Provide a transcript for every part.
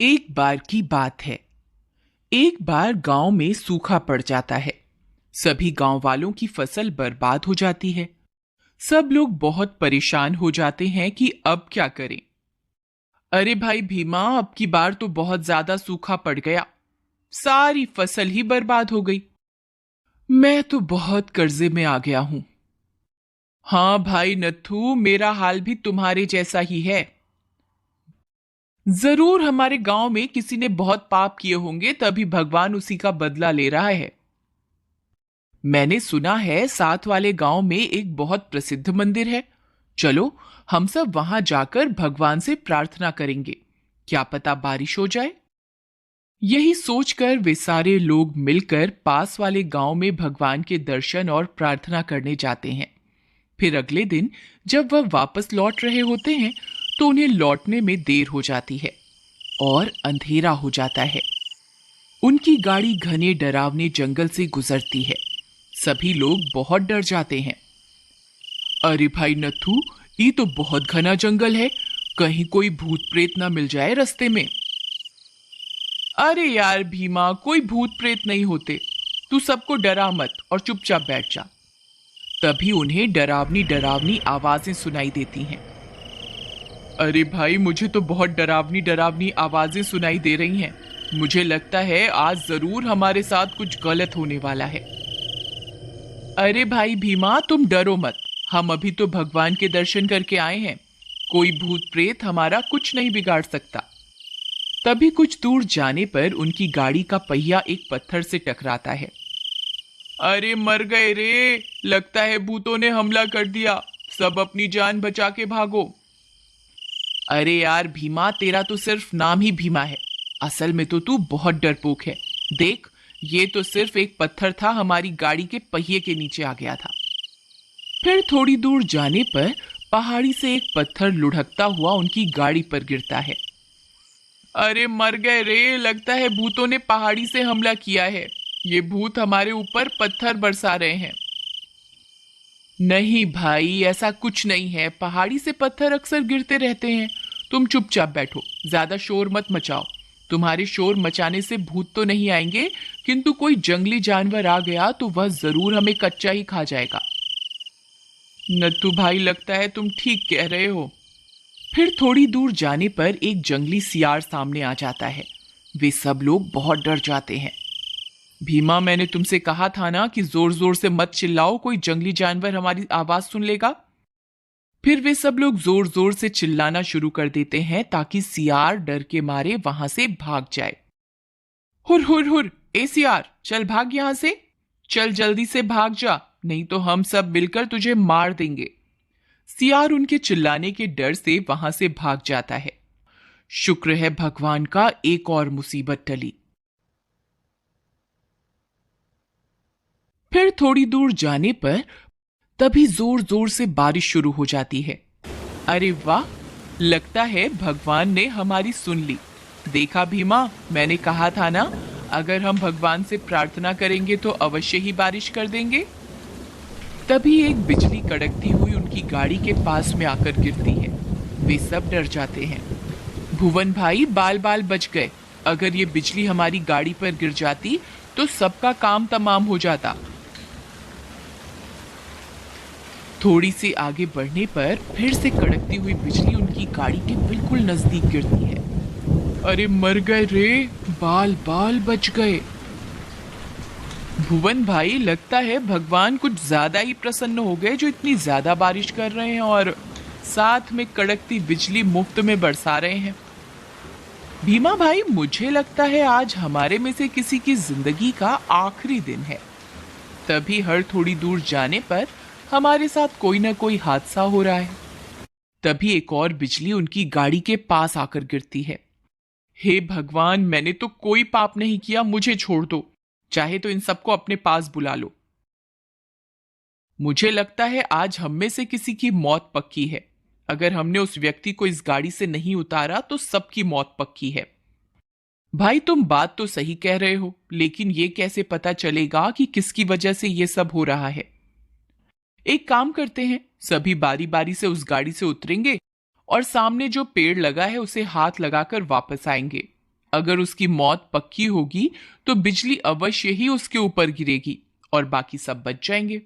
एक बार की बात है। एक बार गांव में सूखा पड़ जाता है। सभी गांव वालों की फसल बर्बाद हो जाती है। सब लोग बहुत परेशान हो जाते हैं कि अब क्या करें। अरे भाई भीमा, अब की बार तो बहुत ज्यादा सूखा पड़ गया। सारी फसल ही बर्बाद हो गई। मैं तो बहुत कर्जे में आ गया हूं। हाँ भाई नथु, मेरा हाल भी तुम्हारे जैसा ही है। जरूर हमारे गांव में किसी ने बहुत पाप किए होंगे, तभी भगवान उसी का बदला ले रहा है। मैंने सुना है साथ वाले गांव में एक बहुत प्रसिद्ध मंदिर है। चलो हम सब वहां जाकर भगवान से प्रार्थना करेंगे। क्या पता बारिश हो जाए। यही सोचकर वे सारे लोग मिलकर पास वाले गांव में भगवान के दर्शन और प्रार्थना करने जाते हैं। फिर अगले दिन जब वह वापस लौट रहे होते हैं तो उन्हें लौटने में देर हो जाती है और अंधेरा हो जाता है। उनकी गाड़ी घने डरावने जंगल से गुजरती है। सभी लोग बहुत डर जाते हैं। अरे भाई नथु, ये तो बहुत घना जंगल है। कहीं कोई भूत प्रेत ना मिल जाए रास्ते में। अरे यार भीमा, कोई भूत प्रेत नहीं होते। तू सबको डरा मत और चुपचाप बैठ जा। तभी उन्हें डरावनी डरावनी आवाजें सुनाई देती हैं। अरे भाई, मुझे तो बहुत डरावनी डरावनी आवाजें सुनाई दे रही हैं। मुझे लगता है आज जरूर हमारे साथ कुछ गलत होने वाला है। अरे भाई भीमा, तुम डरो मत। हम अभी तो भगवान के दर्शन करके आए हैं। कोई भूत प्रेत हमारा कुछ नहीं बिगाड़ सकता। तभी कुछ दूर जाने पर उनकी गाड़ी का पहिया एक पत्थर से टकराता है। अरे मर गए रे, लगता है भूतों ने हमला कर दिया। सब अपनी जान बचा के भागो। अरे यार भीमा, तेरा तो सिर्फ नाम ही भीमा है। असल में तो तू बहुत डरपोक है। देख, ये तो सिर्फ एक पत्थर था, हमारी गाड़ी के पहिए के नीचे आ गया था। फिर थोड़ी दूर जाने पर पहाड़ी से एक पत्थर लुढ़कता हुआ उनकी गाड़ी पर गिरता है। अरे मर गए रे, लगता है भूतों ने पहाड़ी से हमला किया है। ये भूत हमारे ऊपर पत्थर बरसा रहे हैं। नहीं भाई, ऐसा कुछ नहीं है। पहाड़ी से पत्थर अक्सर गिरते रहते हैं। तुम चुपचाप बैठो, ज्यादा शोर मत मचाओ। तुम्हारे शोर मचाने से भूत तो नहीं आएंगे, किंतु कोई जंगली जानवर आ गया तो वह जरूर हमें कच्चा ही खा जाएगा। नत्थू भाई, लगता है तुम ठीक कह रहे हो। फिर थोड़ी दूर जाने पर एक जंगली सियार सामने आ जाता है। वे सब लोग बहुत डर जाते हैं। भीमा, मैंने तुमसे कहा था ना कि जोर जोर से मत चिल्लाओ, कोई जंगली जानवर हमारी आवाज सुन लेगा। फिर वे सब लोग जोर जोर से चिल्लाना शुरू कर देते हैं ताकि सियार डर के मारे वहां से भाग जाए। हुर हुर हुर, ए सियार, चल भाग यहां से। चल जल्दी से भाग जा, नहीं तो हम सब मिलकर तुझे मार देंगे। सियार उनके चिल्लाने के डर से वहां से भाग जाता है। शुक्र है भगवान का, एक और मुसीबत टली। फिर थोड़ी दूर जाने पर तभी जोर जोर से बारिश शुरू हो जाती है। अरे वाह, लगता है भगवान ने हमारी सुन ली। देखा भीमा, मैंने कहा था ना, अगर हम भगवान से प्रार्थना करेंगे तो अवश्य ही बारिश कर देंगे। तभी एक बिजली कड़कती हुई उनकी गाड़ी के पास में आकर गिरती है। वे सब डर जाते हैं। भुवन भाई, बाल बाल बच गए। अगर ये बिजली हमारी गाड़ी पर गिर जाती तो सबका काम तमाम हो जाता। थोड़ी सी आगे बढ़ने पर फिर से कड़कती हुई बिजली उनकी गाड़ी के बिल्कुल नजदीक गिरती है। अरे मर गए रे, बाल बाल बच गए। भुवन भाई, लगता है भगवान कुछ ज्यादा ही प्रसन्न हो गए जो इतनी ज्यादा बारिश कर रहे हैं और साथ में कड़कती बिजली मुफ्त में बरसा रहे हैं। भीमा भाई, मुझे लगता है आज हमारे में से किसी की जिंदगी का आखिरी दिन है। तभी हर थोड़ी दूर जाने पर हमारे साथ कोई ना कोई हादसा हो रहा है। तभी एक और बिजली उनकी गाड़ी के पास आकर गिरती है। हे भगवान, मैंने तो कोई पाप नहीं किया, मुझे छोड़ दो। चाहे तो इन सबको अपने पास बुला लो। मुझे लगता है आज हम में से किसी की मौत पक्की है। अगर हमने उस व्यक्ति को इस गाड़ी से नहीं उतारा तो सबकी मौत पक्की है। भाई, तुम बात तो सही कह रहे हो, लेकिन ये कैसे पता चलेगा कि किसकी वजह से ये सब हो रहा है। एक काम करते हैं, सभी बारी बारी से उस गाड़ी से उतरेंगे और सामने जो पेड़ लगा है उसे हाथ लगाकर वापस आएंगे। अगर उसकी मौत पक्की होगी तो बिजली अवश्य ही उसके ऊपर गिरेगी और बाकी सब बच जाएंगे।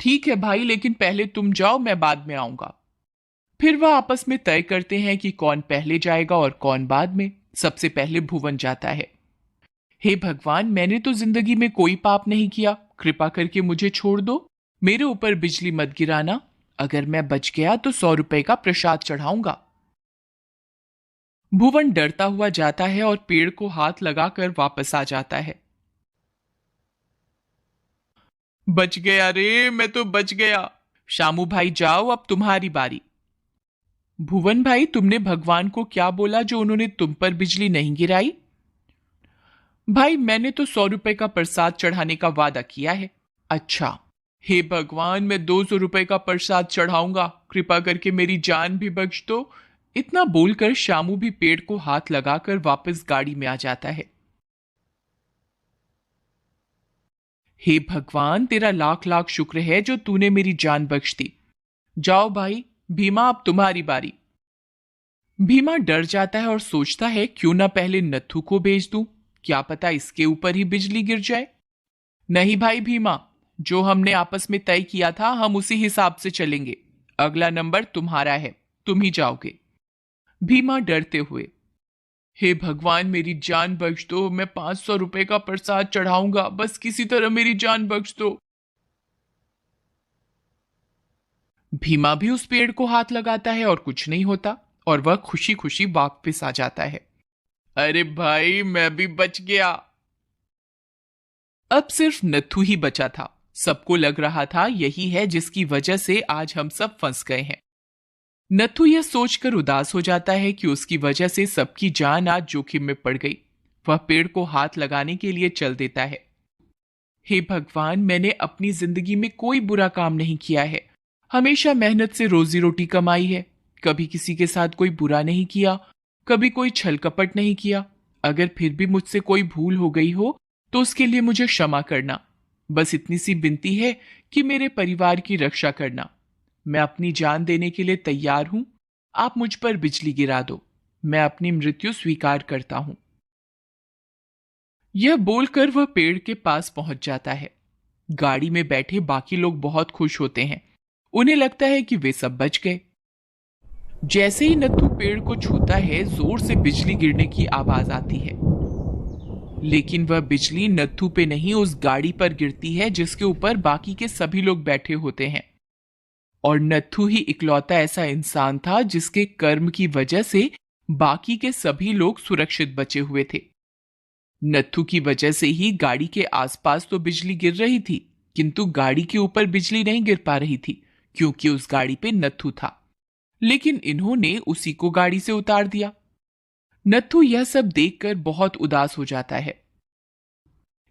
ठीक है भाई, लेकिन पहले तुम जाओ, मैं बाद में आऊंगा। फिर वह आपस में तय करते हैं कि कौन पहले जाएगा और कौन बाद में। सबसे पहले भुवन जाता है। हे भगवान, मैंने तो जिंदगी में कोई पाप नहीं किया, कृपा करके मुझे छोड़ दो, मेरे ऊपर बिजली मत गिराना। अगर मैं बच गया तो 100 रुपए का प्रसाद चढ़ाऊंगा। भुवन डरता हुआ जाता है और पेड़ को हाथ लगाकर वापस आ जाता है। बच गया रे, मैं तो बच गया। शामू भाई जाओ, अब तुम्हारी बारी। भुवन भाई, तुमने भगवान को क्या बोला जो उन्होंने तुम पर बिजली नहीं गिराई? भाई, मैंने तो 100 रुपए का प्रसाद चढ़ाने का वादा किया है। अच्छा। हे भगवान, मैं 200 रुपए का प्रसाद चढ़ाऊंगा, कृपा करके मेरी जान भी बख्श दो। इतना बोलकर शामू भी पेड़ को हाथ लगाकर वापस गाड़ी में आ जाता है। हे भगवान, तेरा लाख लाख शुक्र है जो तूने मेरी जान बख्श दी। जाओ भाई। भीमा, अब तुम्हारी बारी। भीमा डर जाता है और सोचता है क्यों ना पहले नत्थू को भेज दूं, क्या पता इसके ऊपर ही बिजली गिर जाए। नहीं भाई भीमा, जो हमने आपस में तय किया था हम उसी हिसाब से चलेंगे। अगला नंबर तुम्हारा है, तुम ही जाओगे। भीमा डरते हुए, हे भगवान मेरी जान बख्श दो, मैं 500 रुपए का प्रसाद चढ़ाऊंगा, बस किसी तरह मेरी जान बख्श दो। भीमा भी उस पेड़ को हाथ लगाता है और कुछ नहीं होता और वह खुशी खुशी वापस आ जाता है। अरे भाई, मैं भी बच गया। अब सिर्फ नत्थू ही बचा था। सबको लग रहा था यही है जिसकी वजह से आज हम सब फंस गए हैं। नत्थू यह सोचकर उदास हो जाता है कि उसकी वजह से सबकी जान आज जोखिम में पड़ गई। वह पेड़ को हाथ लगाने के लिए चल देता है। हे भगवान, मैंने अपनी जिंदगी में कोई बुरा काम नहीं किया है, हमेशा मेहनत से रोजी रोटी कमाई है, कभी किसी के साथ कोई बुरा नहीं किया, कभी कोई छल कपट नहीं किया। अगर फिर भी मुझसे कोई भूल हो गई हो तो उसके लिए मुझे क्षमा करना। बस इतनी सी विनती है कि मेरे परिवार की रक्षा करना। मैं अपनी जान देने के लिए तैयार हूं, आप मुझ पर बिजली गिरा दो, मैं अपनी मृत्यु स्वीकार करता हूं। यह बोलकर वह पेड़ के पास पहुंच जाता है। गाड़ी में बैठे बाकी लोग बहुत खुश होते हैं, उन्हें लगता है कि वे सब बच गए। जैसे ही नत्थू पेड़ को छूता है, जोर से बिजली गिरने की आवाज आती है, लेकिन वह बिजली नत्थू पे नहीं उस गाड़ी पर गिरती है जिसके ऊपर बाकी के सभी लोग बैठे होते हैं। और नत्थू ही इकलौता ऐसा इंसान था जिसके कर्म की वजह से बाकी के सभी लोग सुरक्षित बचे हुए थे। नत्थू की वजह से ही गाड़ी के आसपास तो बिजली गिर रही थी, किंतु गाड़ी के ऊपर बिजली नहीं गिर पा रही थी क्योंकि उस गाड़ी पे नत्थू था। लेकिन इन्होंने उसी को गाड़ी से उतार दिया। नत्थू यह सब देखकर बहुत उदास हो जाता है।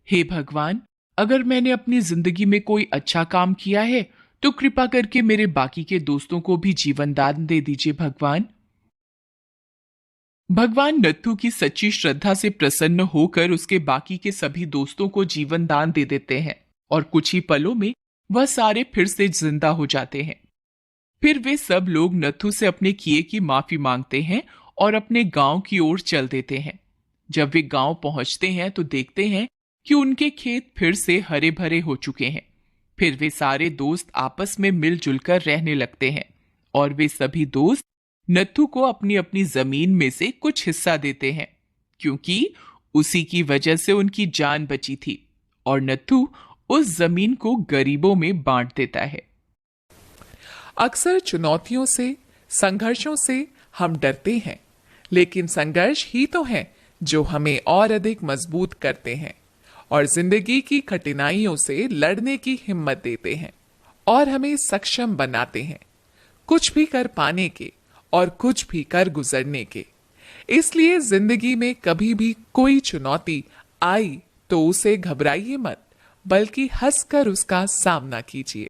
हे भगवान, अगर मैंने अपनी जिंदगी में कोई अच्छा काम किया है तो कृपा करके मेरे बाकी के दोस्तों को भी जीवन दान दे दीजिए भगवान। भगवान नत्थू की सच्ची श्रद्धा से प्रसन्न होकर उसके बाकी के सभी दोस्तों को जीवन दान दे देते हैं और कुछ ही पलों में वह सारे फिर से जिंदा हो जाते हैं। फिर वे सब लोग नत्थू से अपने किए की माफी मांगते हैं और अपने गांव की ओर चल देते हैं। जब वे गांव पहुंचते हैं तो देखते हैं कि उनके खेत फिर से हरे भरे हो चुके हैं। फिर वे सारे दोस्त आपस में मिलजुल कर रहने लगते हैं और वे सभी दोस्त नत्थू को अपनी अपनी जमीन में से कुछ हिस्सा देते हैं, क्योंकि उसी की वजह से उनकी जान बची थी और नत्थू उस जमीन को गरीबों में बांट देता है। अक्सर चुनौतियों से, संघर्षों से हम डरते हैं, लेकिन संघर्ष ही तो हैं जो हमें और अधिक मजबूत करते हैं और जिंदगी की कठिनाइयों से लड़ने की हिम्मत देते हैं और हमें सक्षम बनाते हैं, कुछ भी कर पाने के और कुछ भी कर गुजरने के। इसलिए जिंदगी में कभी भी कोई चुनौती आई तो उसे घबराइए मत, बल्कि हंसकर उसका सामना कीजिए।